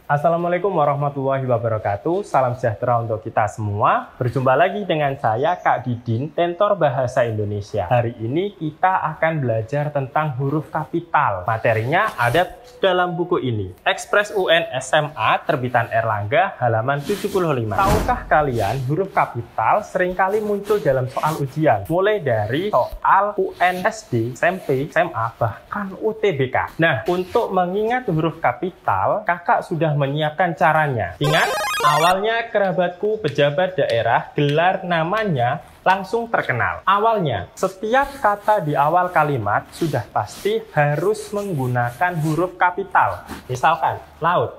Assalamualaikum warahmatullahi wabarakatuh. Salam sejahtera untuk kita semua. Berjumpa lagi dengan saya Kak Didin, Tentor Bahasa Indonesia. Hari ini kita akan belajar tentang huruf kapital. Materinya ada dalam buku ini. Ekspres UN SMA terbitan Erlangga halaman 75. Tahukah kalian huruf kapital seringkali muncul dalam soal ujian? Mulai dari soal UN SD, SMP, SMA, bahkan UTBK. Nah, untuk mengingat huruf kapital, kakak sudah menyiapkan caranya. Ingat, awalnya kerabatku pejabat daerah, gelar namanya langsung terkenal. Awalnya, setiap kata di awal kalimat sudah pasti harus menggunakan huruf kapital. Misalkan, laut.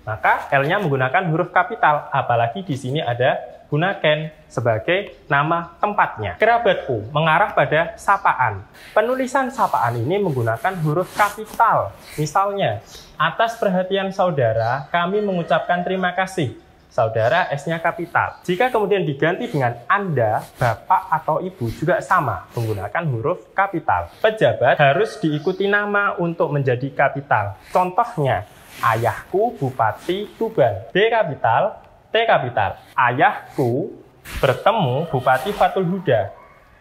Maka L-nya menggunakan huruf kapital, apalagi di sini ada gunakan sebagai nama tempatnya. Kerabatku mengarah pada sapaan. Penulisan sapaan ini menggunakan huruf kapital. Misalnya, atas perhatian saudara, kami mengucapkan terima kasih. Saudara, S-nya kapital. Jika kemudian diganti dengan Anda, Bapak atau Ibu juga sama, menggunakan huruf kapital. Pejabat harus diikuti nama untuk menjadi kapital. Contohnya, ayahku Bupati Tuban. B kapital, T kapital. Ayahku bertemu Bupati Fatul Huda.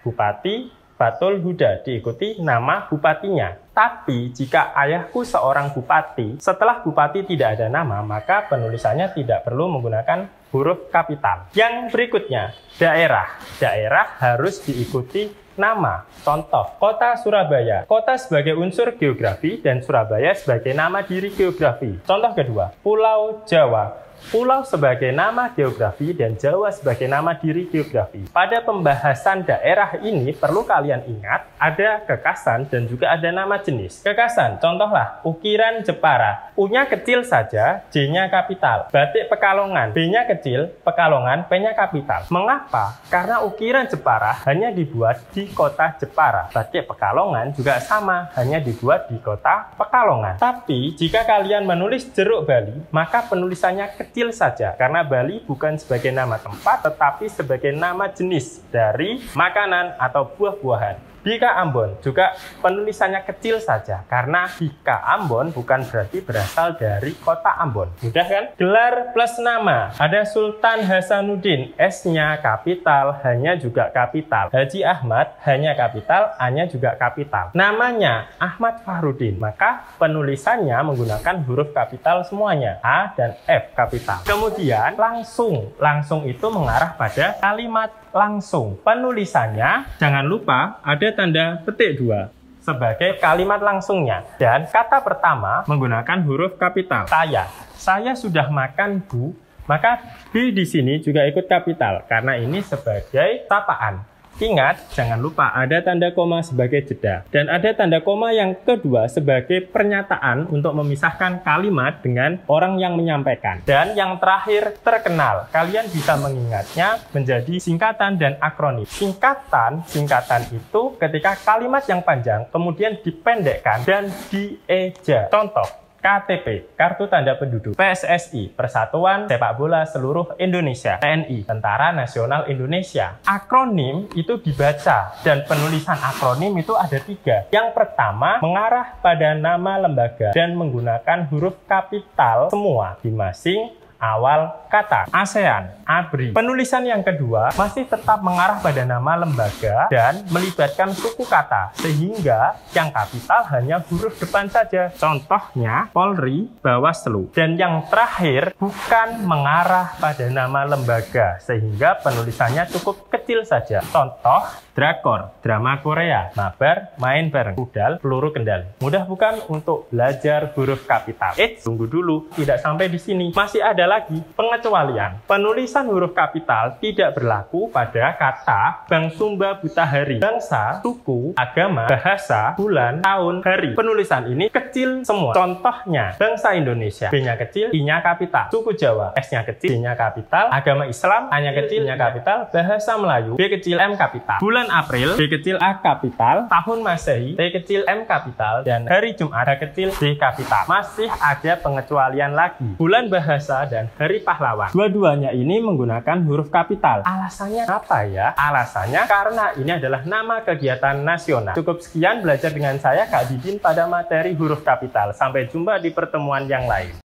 Bupati Fatul Huda diikuti nama bupatinya. Tapi jika ayahku seorang bupati, setelah bupati tidak ada nama, maka penulisannya tidak perlu menggunakan huruf kapital. Yang berikutnya, daerah. Daerah harus diikuti nama. Contoh, kota Surabaya. Kota sebagai unsur geografi dan Surabaya sebagai nama diri geografi. Contoh kedua, Pulau Jawa. Pulau sebagai nama geografi dan Jawa sebagai nama diri geografi. Pada pembahasan daerah ini perlu kalian ingat ada kekasan dan juga ada nama jenis. Kekasan, contohlah ukiran Jepara. U-nya kecil saja, J-nya kapital. Batik Pekalongan, B-nya kecil, Pekalongan, P-nya kapital. Mengapa? Karena ukiran Jepara hanya dibuat di kota Jepara. Batik Pekalongan juga sama, hanya dibuat di kota Pekalongan. Tapi jika kalian menulis jeruk Bali, maka penulisannya kecil saja, karena Bali bukan sebagai nama tempat, tetapi sebagai nama jenis dari makanan atau buah-buahan. Bika Ambon juga penulisannya kecil saja, karena Bika Ambon bukan berarti berasal dari kota Ambon. Mudah kan? Gelar plus nama. Ada Sultan Hasanuddin, S-nya kapital, H-nya juga kapital. Haji Ahmad, H-nya kapital, A-nya juga kapital. Namanya Ahmad Fahrudin, maka penulisannya menggunakan huruf kapital semuanya, A dan F kapital. Kemudian langsung. Langsung itu mengarah pada kalimat langsung. Penulisannya jangan lupa ada tanda petik 2 sebagai kalimat langsungnya. Dan kata pertama menggunakan huruf kapital. Saya sudah makan, Bu. Maka B di sini juga ikut kapital karena ini sebagai sapaan. Ingat, jangan lupa ada tanda koma sebagai jeda. Dan ada tanda koma yang kedua sebagai pernyataan untuk memisahkan kalimat dengan orang yang menyampaikan. Dan yang terakhir, terkenal. Kalian bisa mengingatnya menjadi singkatan dan akronim. Singkatan itu ketika kalimat yang panjang kemudian dipendekkan dan dieja. Contoh, KTP, Kartu Tanda Penduduk. PSSI, Persatuan Sepak Bola Seluruh Indonesia. TNI, Tentara Nasional Indonesia. Akronim itu dibaca, dan penulisan akronim itu ada 3. Yang pertama, mengarah pada nama lembaga dan menggunakan huruf kapital semua di masing awal kata. ASEAN, ABRI. Penulisan yang kedua masih tetap mengarah pada nama lembaga dan melibatkan suku kata, sehingga yang kapital hanya huruf depan saja. Contohnya Polri, Bawaslu. Dan yang terakhir bukan mengarah pada nama lembaga, sehingga penulisannya cukup kecil saja. Contoh, drakor, drama Korea. Mabar, main bareng. Rudal, peluru kendali. Mudah bukan untuk belajar huruf kapital? Tunggu dulu, tidak sampai di sini. Masih ada lagi pengecualian. Penulisan huruf kapital tidak berlaku pada kata Bang Sumba Buta Hari. Bangsa, suku, agama, bahasa, bulan, tahun, hari. Penulisan ini kecil semua. Contohnya, bangsa Indonesia, B-nya kecil, I-nya kapital. Suku Jawa, S-nya kecil, D-nya kapital. Agama Islam, A-nya kecil, I-nya kapital. Bahasa Melayu, B kecil, M kapital. Bulan April, B kecil, A kapital. Tahun Masehi, T kecil, M kapital. Dan hari Jumat, H kecil, D kapital. Masih ada pengecualian lagi. Bulan bahasa dan Hari Pahlawan. Dua-duanya ini menggunakan huruf kapital. Alasannya apa ya? Alasannya karena ini adalah nama kegiatan nasional. Cukup sekian belajar dengan saya Kak Didin pada materi huruf kapital. Sampai jumpa di pertemuan yang lain.